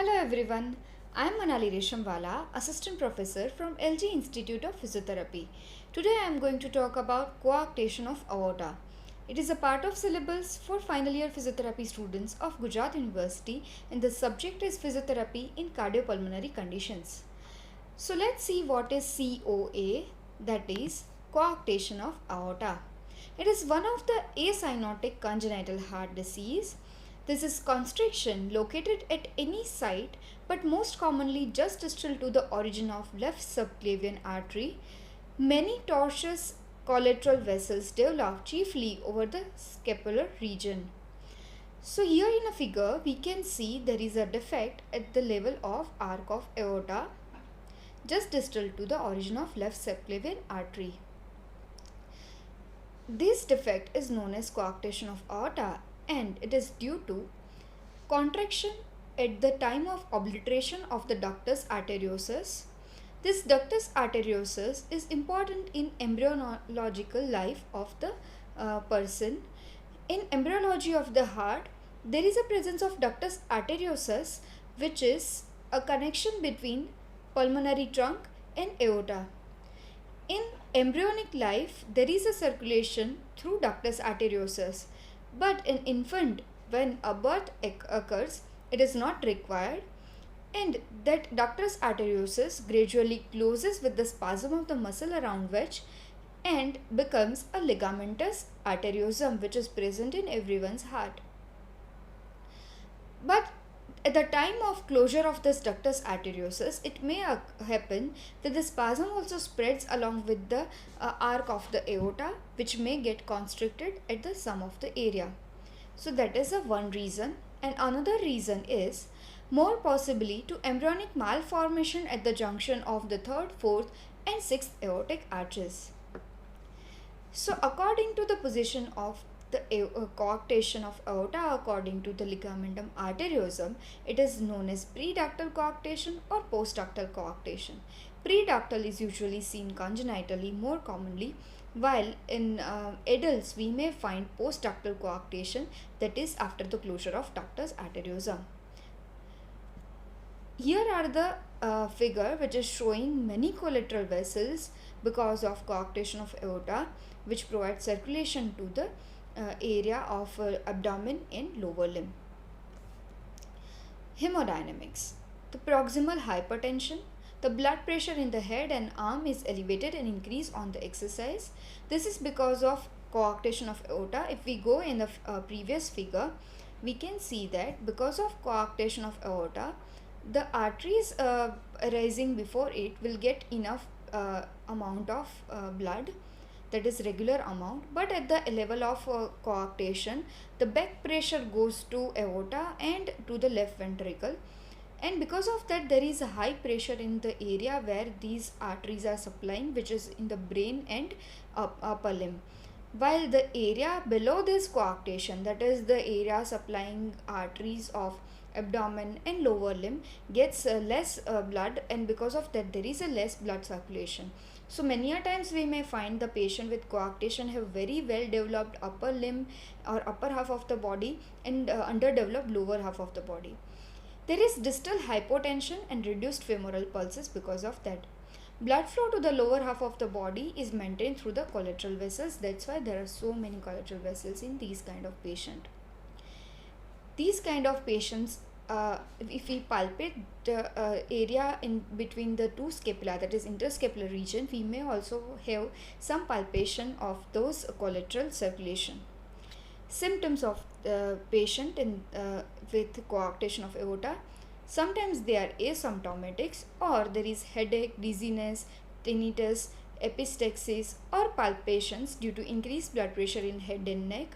Hello everyone, I am Manali Reshamwala, Assistant Professor from LG Institute of Physiotherapy. Today I am going to talk about coarctation of aorta. It is a part of syllabus for final year physiotherapy students of Gujarat University and the subject is physiotherapy in cardiopulmonary conditions. So let's see what is COA, that is coarctation of aorta. It is one of the acyanotic congenital heart disease. This is constriction located at any site but most commonly just distal to the origin of left subclavian artery. Many tortuous collateral vessels develop chiefly over the scapular region. So here in a figure we can see there is a defect at the level of arc of aorta just distal to the origin of left subclavian artery. This defect is known as coarctation of aorta and it is due to contraction at the time of obliteration of the ductus arteriosus. This ductus arteriosus is important in embryological life of the person. In embryology of the heart, there is a presence of ductus arteriosus, which is a connection between pulmonary trunk and aorta. In embryonic life, there is a circulation through ductus arteriosus, but in infant, when a birth occurs, it is not required, and that ductus arteriosus gradually closes with the spasm of the muscle around which and becomes a ligamentous arteriosum, which is present in everyone's heart. But at the time of closure of this ductus arteriosus, it may happen that the spasm also spreads along with the arc of the aorta, which may get constricted at the sum of the area. So that is one reason, and another reason is more possibly to embryonic malformation at the junction of the third, fourth and sixth aortic arches. So according to the position of the coarctation of aorta according to the ligamentum arteriosum, it is known as preductal coarctation or postductal coarctation. Preductal is usually seen congenitally more commonly, while in adults we may find postductal coarctation, that is after the closure of ductus arteriosum. Here are the figure which is showing many collateral vessels because of coarctation of aorta, which provides circulation to the area of abdomen and lower limb. Hemodynamics. The proximal hypertension. The blood pressure in the head and arm is elevated and increased on the exercise. This is because of coarctation of aorta. If we go in the previous figure, we can see that because of coarctation of aorta, the arteries arising before it will get enough amount of blood, that is regular amount, but at the level of coarctation, the back pressure goes to aorta and to the left ventricle, and because of that there is a high pressure in the area where these arteries are supplying, which is in the brain and upper limb, while the area below this coarctation, that is the area supplying arteries of abdomen and lower limb, gets less blood, and because of that there is a less blood circulation. So many a times we may find the patient with coarctation have very well developed upper limb or upper half of the body and underdeveloped lower half of the body. There is distal hypotension and reduced femoral pulses because of that. Blood flow to the lower half of the body is maintained through the collateral vessels. That's why there are so many collateral vessels in these kind of patient. These kind of patients, if we palpate the area in between the two scapula, that is interscapular region, we may also have some palpation of those collateral circulation. Symptoms of the patient with coarctation of aorta. Sometimes they are asymptomatic, or there is headache, dizziness, tinnitus, epistaxis or palpitations due to increased blood pressure in head and neck.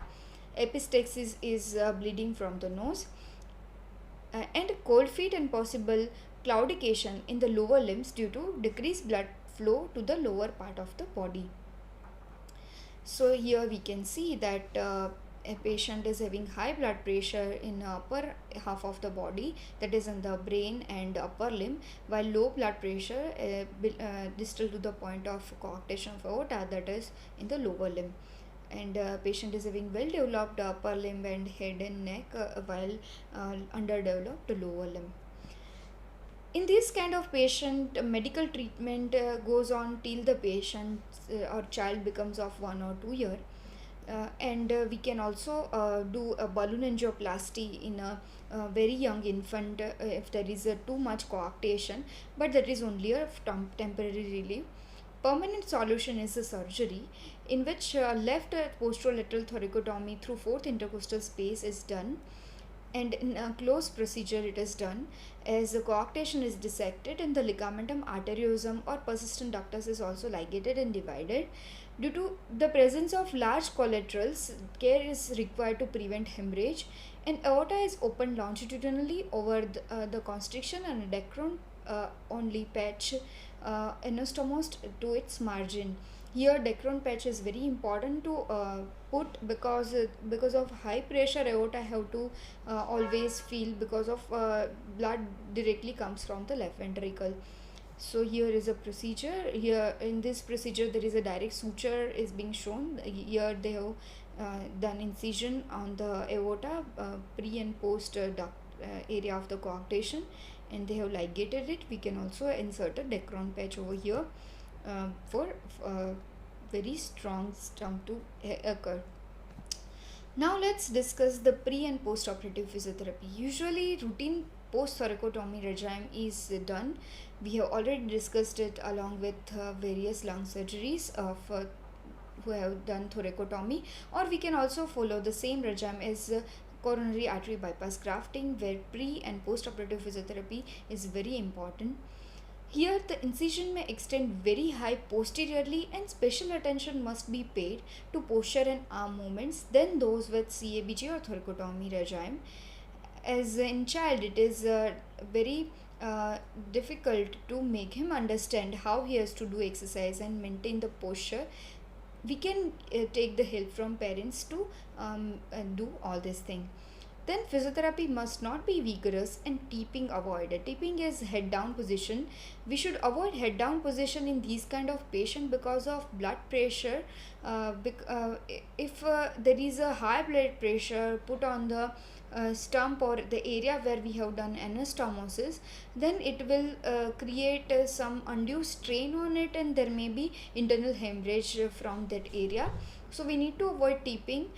Epistaxis is bleeding from the nose, and cold feet and possible claudication in the lower limbs due to decreased blood flow to the lower part of the body. So here we can see that a patient is having high blood pressure in upper half of the body, that is in the brain and upper limb, while low blood pressure distal to the point of coarctation of aorta, that is in the lower limb. And patient is having well developed upper limb and head and neck while underdeveloped lower limb. In this kind of patient, medical treatment goes on till the patient or child becomes of 1 or 2 year. And we can also do a balloon angioplasty in a very young infant if there is too much coarctation, but that is only a temporary relief. Permanent solution is a surgery in which left posterolateral thoracotomy through fourth intercostal space is done, and in a closed procedure it is done as the coarctation is dissected and the ligamentum arteriosum or persistent ductus is also ligated and divided. Due to the presence of large collaterals, care is required to prevent hemorrhage, and aorta is opened longitudinally over the constriction, and a dacron only patch anastomosed to its margin. Here dacron patch is very important to put because of high pressure aorta have to always feel because of blood directly comes from the left ventricle. So here is a procedure. Here in this procedure there is a direct suture is being shown. Here they have done incision on the aorta pre and post duct area of the coarctation, and they have ligated it. We can also insert a dacron patch over here for very strong stump to occur. Now let's discuss the pre and post operative physiotherapy. Usually routine post thoracotomy regime is done. We have already discussed it along with various lung surgeries of who have done thoracotomy, or we can also follow the same regime as coronary artery bypass grafting, where pre and post operative physiotherapy is very important. Here, the incision may extend very high posteriorly, and special attention must be paid to posture and arm movements than those with CABG or thoracotomy regime. As in child, it is very difficult to make him understand how he has to do exercise and maintain the posture. We can take the help from parents to do all this thing. Then physiotherapy must not be vigorous and tipping avoided. Tipping is head down position. We should avoid head down position in these kind of patient because of blood pressure. If there is a high blood pressure put on the stump or the area where we have done anastomosis, then it will create some undue strain on it, and there may be internal hemorrhage from that area. So we need to avoid tipping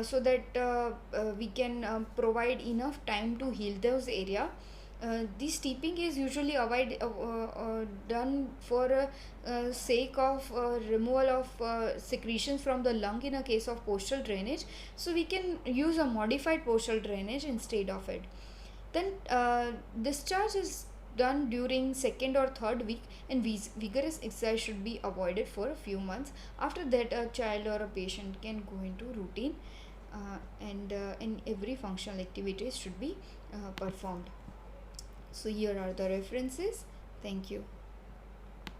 so that we can provide enough time to heal those area. This tipping is usually done for sake of removal of secretions from the lung in a case of postural drainage. So we can use a modified postural drainage instead of it. Then discharge is done during second or third week, and vigorous exercise should be avoided for a few months. After that, a child or a patient can go into routine and in every functional activities should be performed. So here are the references. Thank you.